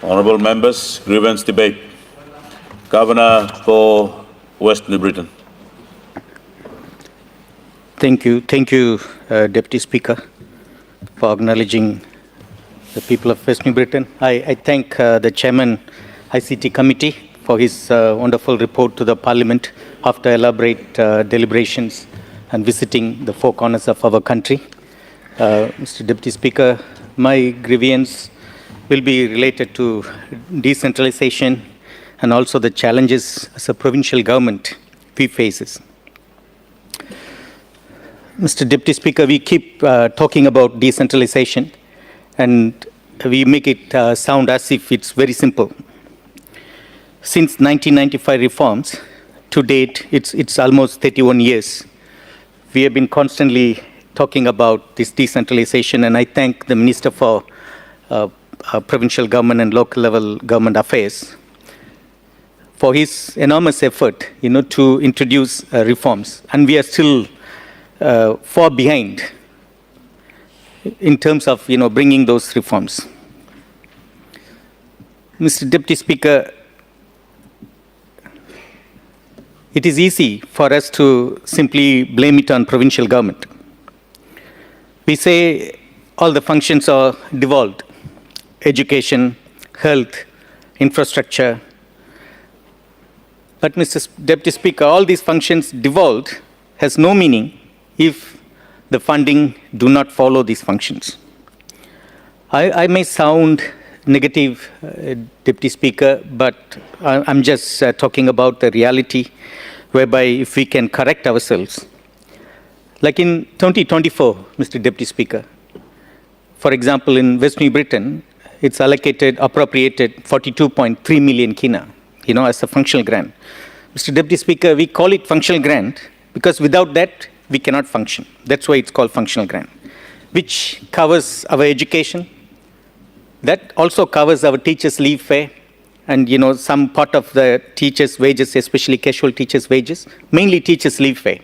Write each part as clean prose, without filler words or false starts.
Honourable members, Grievance Debate. Governor for West New Britain. Thank you, Deputy Speaker, for acknowledging the people of West New Britain. I thank the Chairman ICT Committee for his wonderful report to the Parliament after elaborate deliberations and visiting the four corners of our country. Mr. Deputy Speaker, my grievance will be related to decentralization and also the challenges as a provincial government we faces. Mr. Deputy Speaker, we keep talking about decentralization and we make it sound as if it's very simple. Since 1995 reforms, to date, it's almost 31 years. We have been constantly talking about this decentralization, and I thank the Minister for Provincial Government and Local Level Government Affairs for his enormous effort, to introduce reforms. And we are still far behind in terms of, bringing those reforms. Mr. Deputy Speaker, it is easy for us to simply blame it on provincial government. We say all the functions are devolved: education, health, infrastructure. But Mr. Deputy Speaker, all these functions devolved has no meaning if the funding do not follow these functions. I may sound negative, Deputy Speaker, but I'm just talking about the reality whereby if we can correct ourselves. Like in 2024, Mr. Deputy Speaker, for example, in West New Britain, it's appropriated 42.3 million kina, as a functional grant. Mr. Deputy Speaker, we call it functional grant because without that, we cannot function. That's why it's called functional grant, which covers our education. That also covers our teachers' leave fare and, some part of the teachers' wages, especially casual teachers' wages, mainly teachers' leave fare.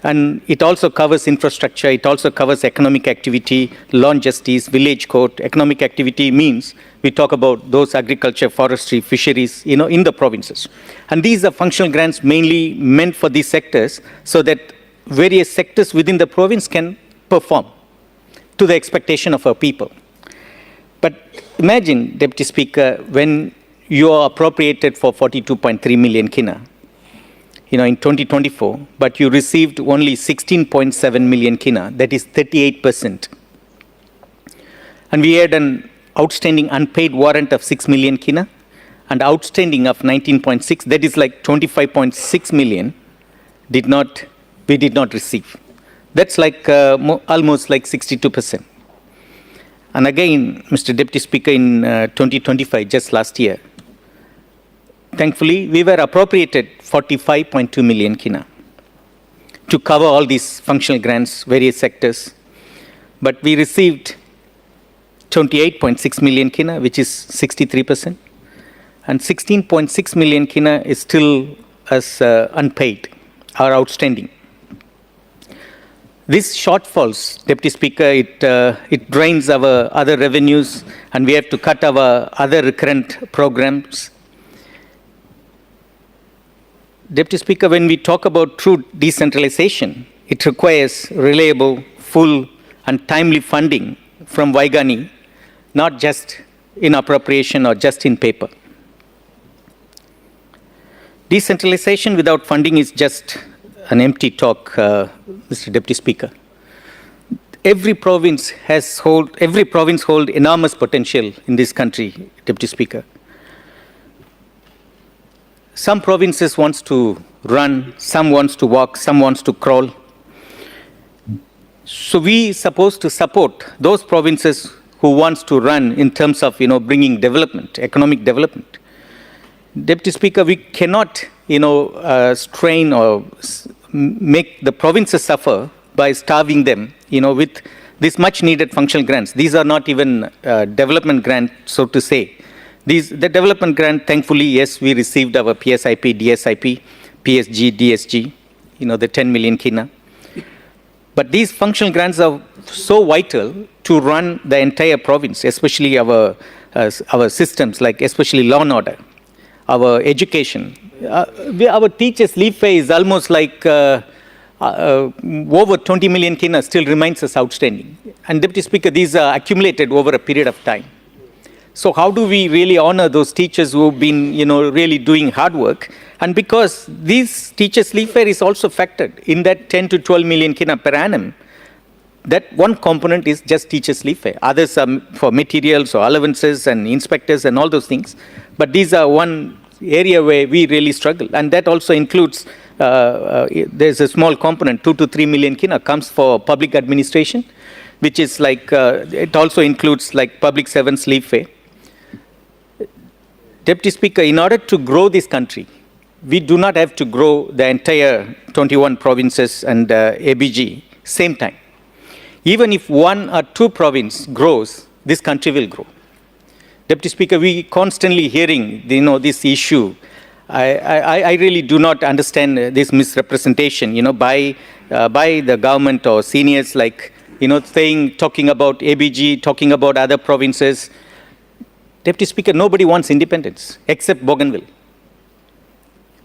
And it also covers infrastructure, it also covers economic activity, law and justice, village court. Economic activity means we talk about those agriculture, forestry, fisheries, in the provinces. And these are functional grants mainly meant for these sectors so that various sectors within the province can perform to the expectation of our people. But imagine, Deputy Speaker, when you are appropriated for 42.3 million kina, in 2024, but you received only 16.7 million kina, that is 38%. And we had an outstanding unpaid warrant of 6 million kina, and outstanding of 19.6, that is like 25.6 million, we did not receive. That's like almost like 62%. And again, Mr. Deputy Speaker, in 2025, just last year, thankfully, we were appropriated 45.2 million kina to cover all these functional grants, various sectors. But we received 28.6 million kina, which is 63%. And 16.6 million kina is still as unpaid or outstanding. These shortfalls, Deputy Speaker, it drains our other revenues and we have to cut our other recurrent programs. Deputy Speaker, when we talk about true decentralization, it requires reliable, full and timely funding from Vaigani, not just in appropriation or just in paper. Decentralization without funding is just an empty talk, Mr. Deputy Speaker. Every province holds enormous potential in this country, Deputy Speaker. Some provinces wants to run, some wants to walk, some wants to crawl. So we supposed to support those provinces who wants to run in terms of, bringing development, economic development. Deputy Speaker, we cannot, strain or make the provinces suffer by starving them, with this much needed functional grants. These are not even development grants, so to say. The development grant, thankfully, yes, we received our PSIP, DSIP, PSG, DSG, the 10 million kina. But these functional grants are so vital to run the entire province, especially our our systems, like especially law and order, our education. Our teachers' leave pay is almost like over 20 million kina still remains as outstanding. And Deputy Speaker, these are accumulated over a period of time. So how do we really honor those teachers who have been, really doing hard work? And because these teachers' leave fare is also factored in that 10 to 12 million kina per annum, that one component is just teachers' leave fare. Others are for materials or allowances and inspectors and all those things. But these are one area where we really struggle. And that also includes, there's a small component, 2 to 3 million kina comes for public administration, which is like, it also includes like public servants' leave fare. Deputy Speaker, in order to grow this country, we do not have to grow the entire 21 provinces and ABG same time. Even if one or two province grows, this country will grow. Deputy Speaker, we constantly hearing, this issue. I really do not understand this misrepresentation, by the government or seniors, like, talking about ABG, talking about other provinces. Deputy Speaker, nobody wants independence except Bougainville.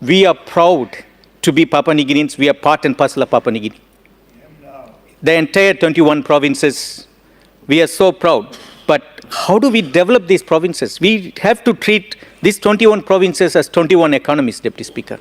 We are proud to be Papua New Guineans. We are part and parcel of Papua New Guinea. The entire 21 provinces, we are so proud. But how do we develop these provinces? We have to treat these 21 provinces as 21 economies, Deputy Speaker.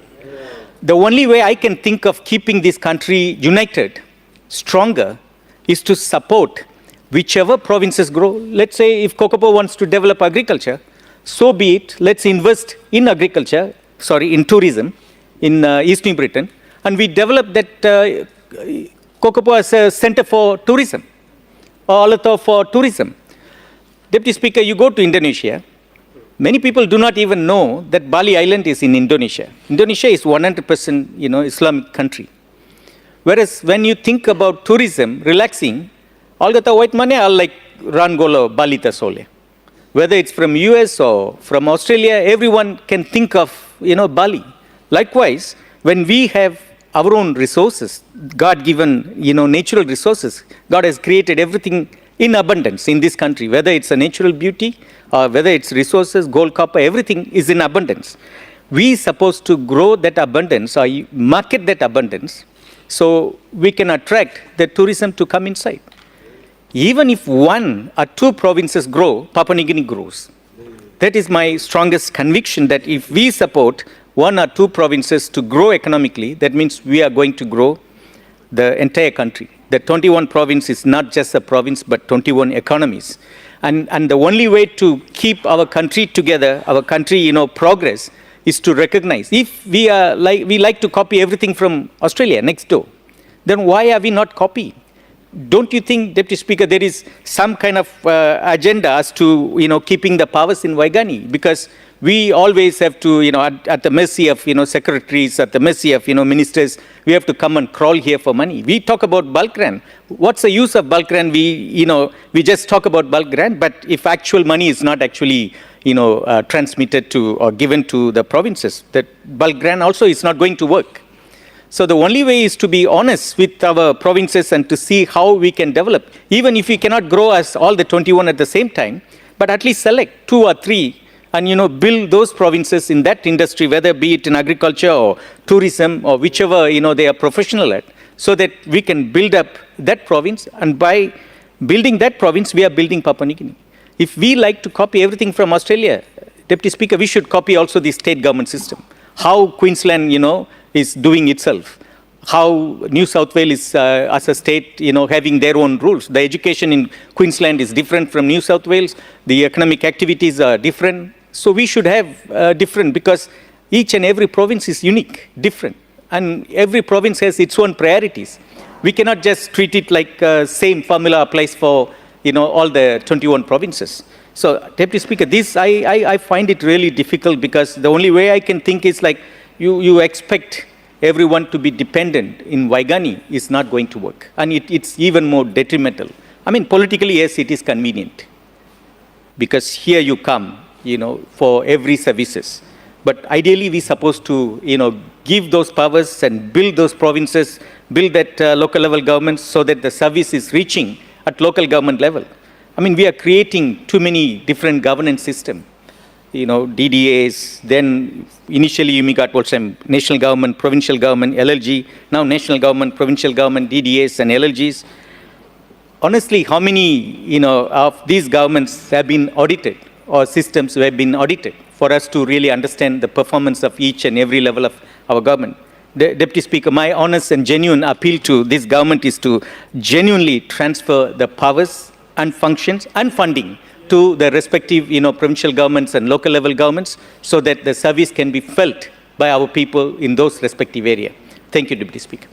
The only way I can think of keeping this country united, stronger, is to support whichever provinces grow. Let's say if Kokopo wants to develop agriculture, so be it. Let's invest in agriculture, in tourism, in East New Britain, and we develop that Kokopo as a center for tourism, or Alatau for tourism. Deputy Speaker, you go to Indonesia, many people do not even know that Bali Island is in Indonesia. Indonesia is 100% Islamic country. Whereas when you think about tourism, relaxing, all the white money are like Rangolo, Bali Tasole. Whether it's from US or from Australia, everyone can think of, Bali. Likewise, when we have our own resources, God-given, natural resources, God has created everything in abundance in this country, whether it's a natural beauty or whether it's resources, gold, copper, everything is in abundance. We are supposed to grow that abundance or market that abundance so we can attract the tourism to come inside. Even if one or two provinces grow, Papua New Guinea grows. That is my strongest conviction, that if we support one or two provinces to grow economically, that means we are going to grow the entire country. The 21 province is not just a province, but 21 economies. And the only way to keep our country together, our country, progress, is to recognize. If we like to copy everything from Australia next door, then why are we not copying? Don't you think, Deputy Speaker, there is some kind of agenda as to, keeping the powers in Waigani? Because we always have to, at the mercy of, secretaries, at the mercy of, ministers, we have to come and crawl here for money. We talk about bulk grant. What's the use of bulk grant? We just talk about bulk grant, but if actual money is not actually, transmitted to or given to the provinces, that bulk grant also is not going to work. So the only way is to be honest with our provinces and to see how we can develop. Even if we cannot grow as all the 21 at the same time, but at least select 2 or 3 and, build those provinces in that industry, whether be it in agriculture or tourism or whichever, they are professional at, so that we can build up that province. And by building that province, we are building Papua New Guinea. If we like to copy everything from Australia, Deputy Speaker, we should copy also the state government system. How Queensland, is doing itself. How New South Wales is, as a state, having their own rules. The education in Queensland is different from New South Wales. The economic activities are different. So we should have different, because each and every province is unique, different. And every province has its own priorities. We cannot just treat it like same formula applies for, all the 21 provinces. So, Deputy Speaker, this I find it really difficult, because the only way I can think is like, you expect everyone to be dependent in Waigani is not going to work. And it's even more detrimental. I mean, politically, yes, it is convenient, because here you come, for every services. But ideally, we're supposed to, give those powers and build those provinces, build that local level governments, so that the service is reaching at local government level. I mean, we are creating too many different governance systems. DDAs, then initially you got what's national government, provincial government, LLG, now national government, provincial government, DDAs and LLGs. Honestly, how many, of these governments have been audited or systems have been audited for us to really understand the performance of each and every level of our government? Deputy Speaker, my honest and genuine appeal to this government is to genuinely transfer the powers and functions and funding to the respective, provincial governments and local level governments so that the service can be felt by our people in those respective areas. Thank you, Deputy Speaker.